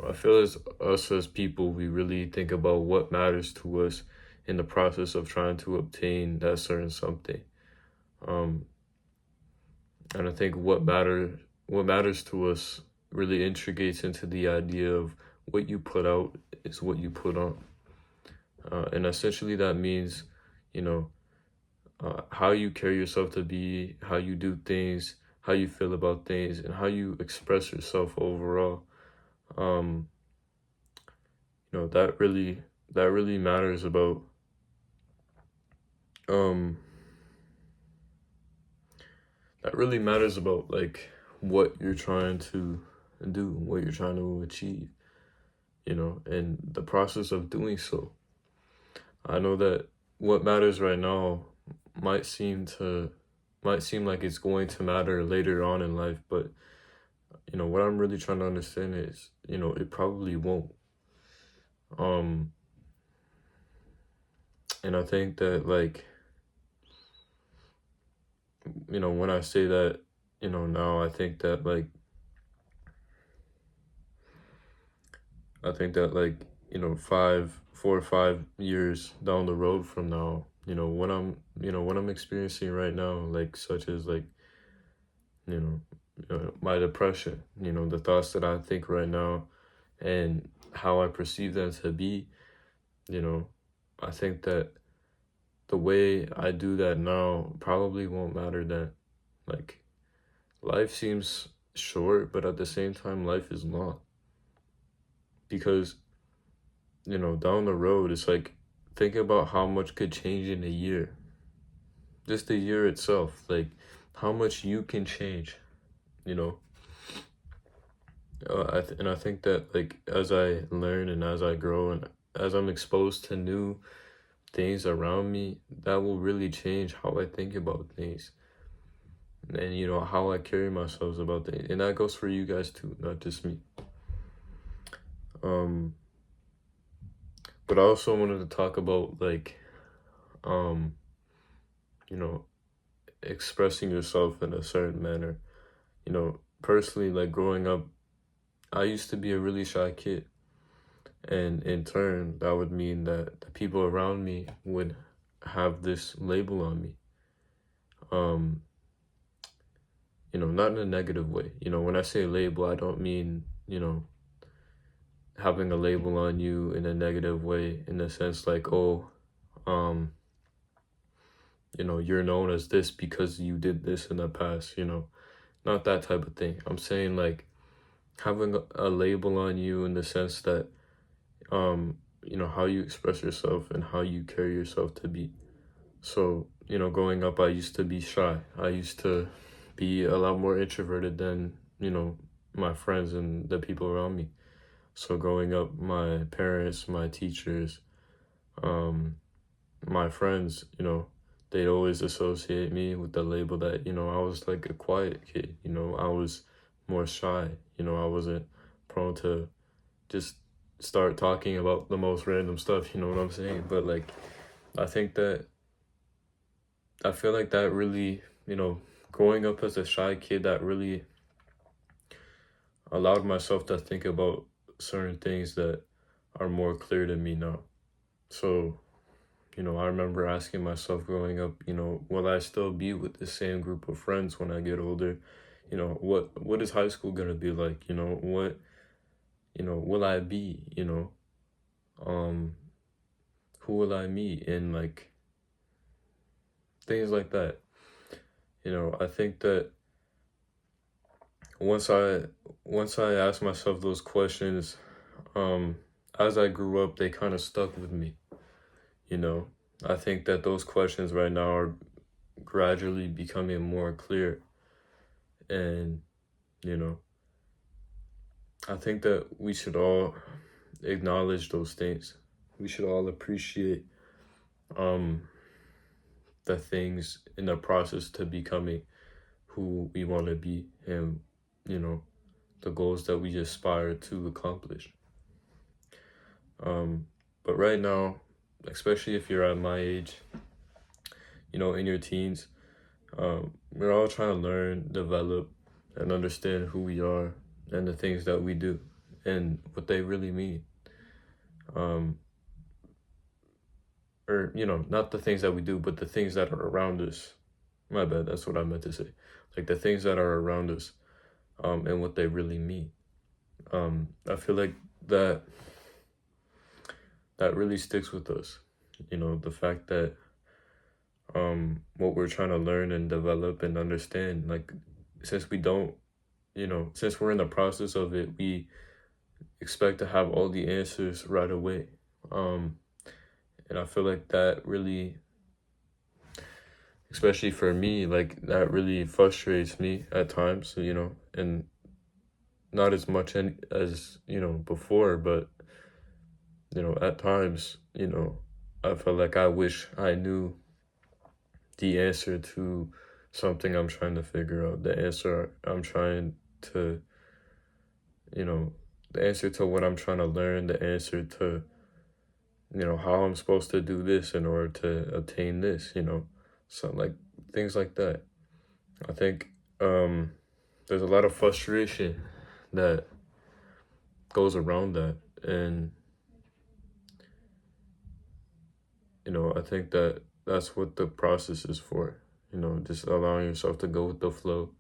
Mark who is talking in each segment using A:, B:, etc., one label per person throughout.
A: I feel as us as people, we really think about what matters to us in the process of trying to obtain that certain something. Um, and I think what matters to us really integrates into the idea of what you put out is what you put on. And essentially that means, you know, how you carry yourself to be, how you do things, how you feel about things, and how you express yourself overall. Um, that really matters about um like what you're trying to do, what you're trying to achieve, and the process of doing so. I know that what matters right now might seem to might seem like it's going to matter later on in life, but what I'm really trying to understand is, it probably won't. Um and I think that, like, when I say that, now I think that, like, 4 or 5 years down the road from now, what I'm experiencing right now, like, such as, like, you know, my depression, the thoughts that I think right now and how I perceive them to be, you know, I think that the way I do that now probably won't matter then. Like, life seems short, but at the same time, life is long. Because, down the road, it's like, think about how much could change in a year. Just the year itself, like, how much you can change, you know? And I think that, like, as I learn and as I grow and as I'm exposed to new things around me, that will really change how I think about things and, how I carry myself about things. And that goes for you guys too, not just me. Um, but I also wanted to talk about, like, um, you know, expressing yourself in a certain manner. Personally, like, growing up, I used to be a really shy kid. And in turn, that would mean that the people around me would have this label on me. Um, not in a negative way. When I say label, I don't mean, having a label on you in a negative way, in the sense like, oh, um, you're known as this because you did this in the past, not that type of thing. I'm saying, like, having a label on you in the sense that, how you express yourself and how you carry yourself to be. So, growing up, I used to be shy. I used to be a lot more introverted than, my friends and the people around me. So growing up, my parents, my teachers, um, my friends, they'd always associate me with the label that, I was like a quiet kid, I was more shy, I wasn't prone to just start talking about the most random stuff, you know what I'm saying? But, like, I think that I feel like that really, growing up as a shy kid, that really allowed myself to think about certain things that are more clear to me now. So, I remember asking myself growing up, will I still be with the same group of friends when I get older? What is high school gonna be like? What, will I be, um, who will I meet? And, like, things like that. I think that once I asked myself those questions, um, as I grew up, they kind of stuck with me. You know, I think that those questions right now are gradually becoming more clear, and you know, I think that we should all acknowledge those things. We should all appreciate um the things in the process to becoming who we want to be, and you know the goals that we aspire to accomplish. Um, but right now, especially if you're at my age, in your teens, we're all trying to learn, develop, and understand who we are and the things that we do. and what they really mean. Um, or, not the things that we do, but the things that are around us. My bad, that's what I meant to say. Like the things that are around us, and what they really mean. I feel like that that really sticks with us. The fact that what we're trying to learn and develop and understand, like since we don't, since we're in the process of it, we expect to have all the answers right away. Um, and I feel like that really, especially for me, like that really frustrates me at times, and not as much as, before, but, at times, I feel like I wish I knew the answer to something I'm trying to figure out, the answer I'm trying to, you know, the answer to what I'm trying to learn, the answer to, how I'm supposed to do this in order to obtain this, so like things like that. I think there's a lot of frustration that goes around that, and I think that that's what the process is for. Just allowing yourself to go with the flow,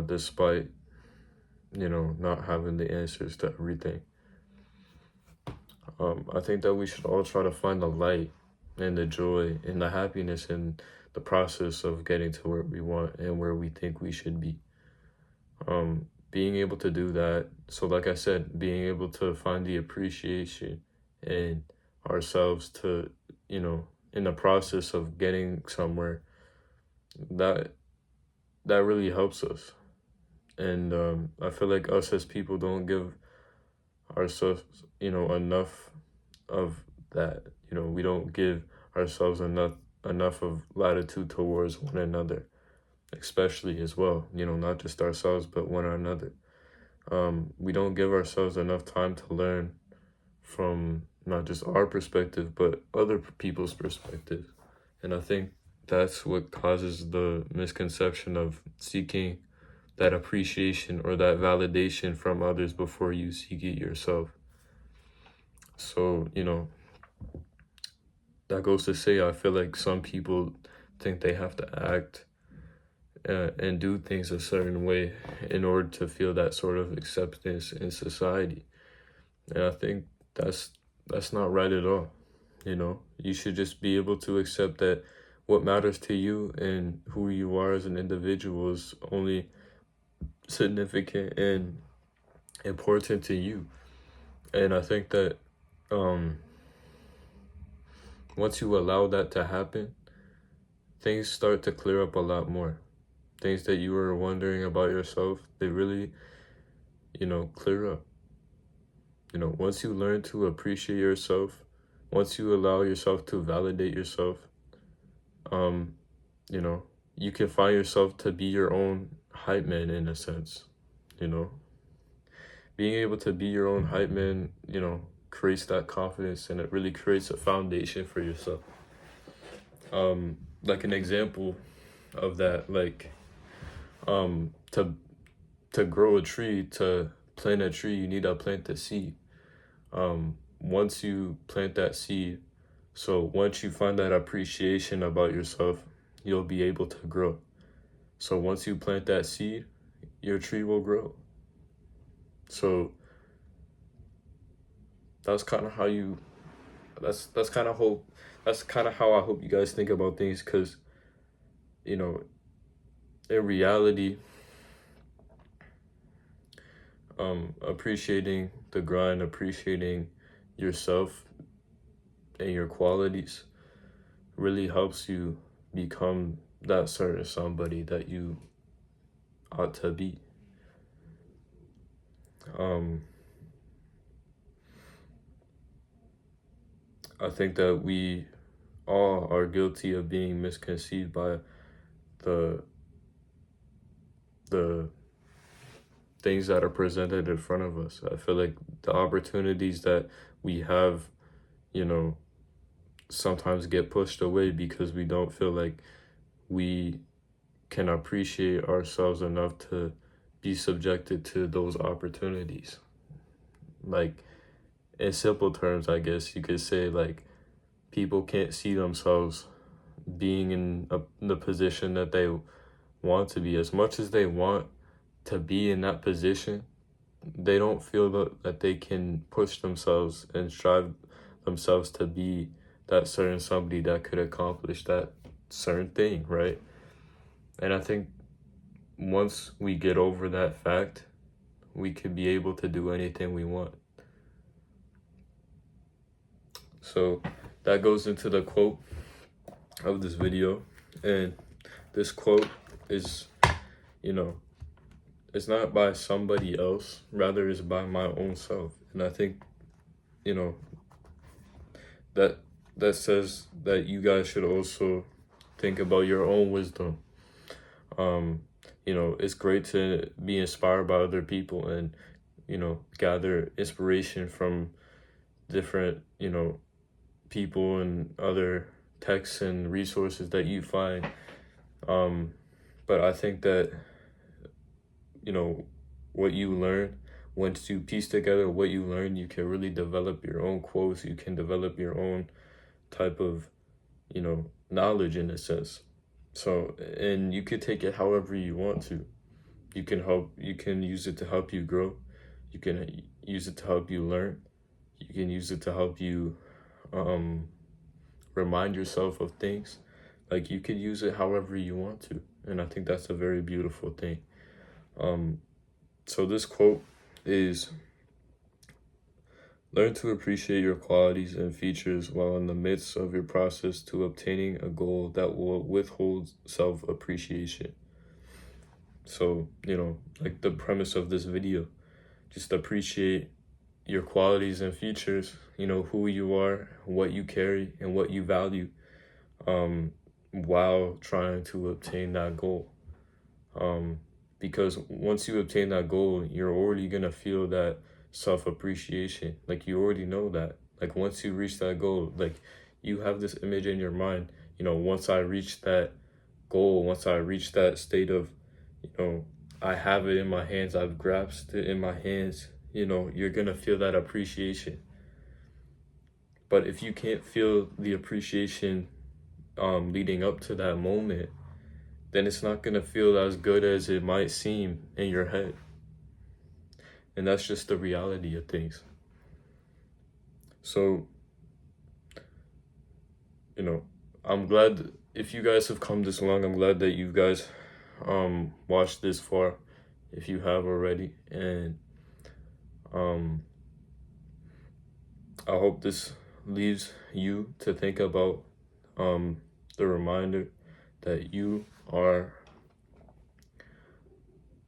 A: despite not having the answers to everything. I think that we should all try to find the light and the joy and the happiness in the process of getting to where we want and where we think we should be. Being able to do that. So like I said, being able to find the appreciation in ourselves to, in the process of getting somewhere, that really helps us. And I feel like us as people don't give ourselves, enough of that. We don't give ourselves enough of latitude towards one another, especially as well, not just ourselves, but one another. We don't give ourselves enough time to learn from not just our perspective, but other people's perspective. And I think that's what causes the misconception of seeking that appreciation or that validation from others before you seek it yourself. So, that goes to say, I feel like some people think they have to act and do things a certain way in order to feel that sort of acceptance in society. And I think that's not right at all. You should just be able to accept that what matters to you and who you are as an individual is only significant and important to you. And I think that once you allow that to happen, things start to clear up a lot more. Things that you were wondering about yourself, they really, clear up. Once you learn to appreciate yourself, once you allow yourself to validate yourself, you know, you can find yourself to be your own hype man in a sense, you know. Being able to be your own hype man, creates that confidence, and it really creates a foundation for yourself. Like an example of that, like to grow a tree, to plant a tree, you need to plant the seed. Once you plant that seed, so once you find that appreciation about yourself, you'll be able to grow. So once you plant that seed, your tree will grow. So that's kind of how you, that's kind of how I hope you guys think about things, because in reality, appreciating the grind, appreciating yourself and your qualities really helps you become that certain somebody that you ought to be. I think that we all are guilty of being misconceived by the things that are presented in front of us. I feel like the opportunities that we have, sometimes get pushed away because we don't feel like we can appreciate ourselves enough to be subjected to those opportunities. Like, in simple terms, I guess you could say, like, people can't see themselves being in the position that they want to be. As much as they want to be in that position, they don't feel that they can push themselves and strive themselves to be that certain somebody that could accomplish that certain thing, right? And I think once we get over that fact, we could be able to do anything we want. So that goes into the quote of this video. And this quote is, you know, it's not by somebody else, rather it's by my own self. And I think, you know, that says that you guys should also think about your own wisdom. You know, it's great to be inspired by other people and, you know, gather inspiration from different, you know, people and other texts and resources that you find. But I think that, you know, what you learn, once you piece together what you learn, you can really develop your own quotes. You can develop your own type of, you know, knowledge in a sense. So, and you could take it however you want to. You can use it to help you grow. You can use it to help you learn. You can use it to help you remind yourself of things. Like, you could use it however you want to. And I think that's a very beautiful thing. So this quote is, learn to appreciate your qualities and features while in the midst of your process to obtaining a goal that will withhold self-appreciation. So, you know, like the premise of this video, just appreciate your qualities and features, you know, who you are, what you carry, and what you value, while trying to obtain that goal. Because once you obtain that goal, you're already gonna feel that self-appreciation. Like, you already know that. Like, once you reach that goal, like, you have this image in your mind, you know, once I reach that goal, once I reach that state of, you know, I have it in my hands, I've grasped it in my hands, you know, you're gonna feel that appreciation. But if you can't feel the appreciation leading up to that moment, then it's not gonna feel as good as it might seem in your head. And that's just the reality of things. So, you know, I'm glad if you guys have come this long. I'm glad that you guys watched this far, if you have already. And I hope this leaves you to think about the reminder that you are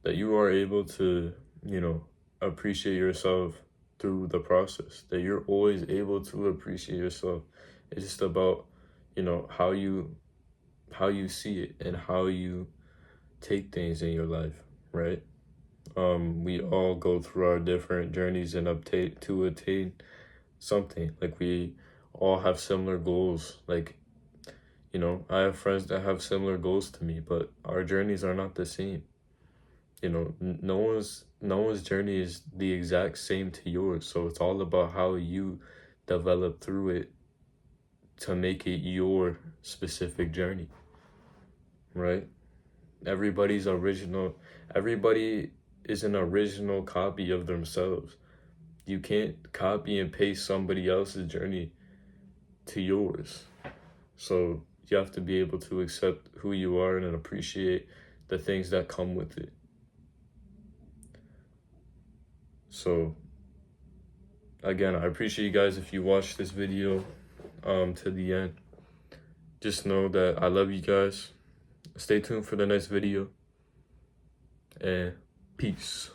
A: able to, you know, appreciate yourself through the process, that you're always able to appreciate yourself. It's just about, you know, how you see it and how you take things in your life, right? We all go through our different journeys and attain something. Like, we all have similar goals. Like, you know, I have friends that have similar goals to me, but our journeys are not the same. You know, no one's journey is the exact same to yours. So it's all about how you develop through it to make it your specific journey, right? Everybody is an original copy of themselves. You can't copy and paste somebody else's journey to yours. So you have to be able to accept who you are and appreciate the things that come with it. So, again, I appreciate you guys if you watch this video to the end. Just know that I love you guys. Stay tuned for the next video. And peace.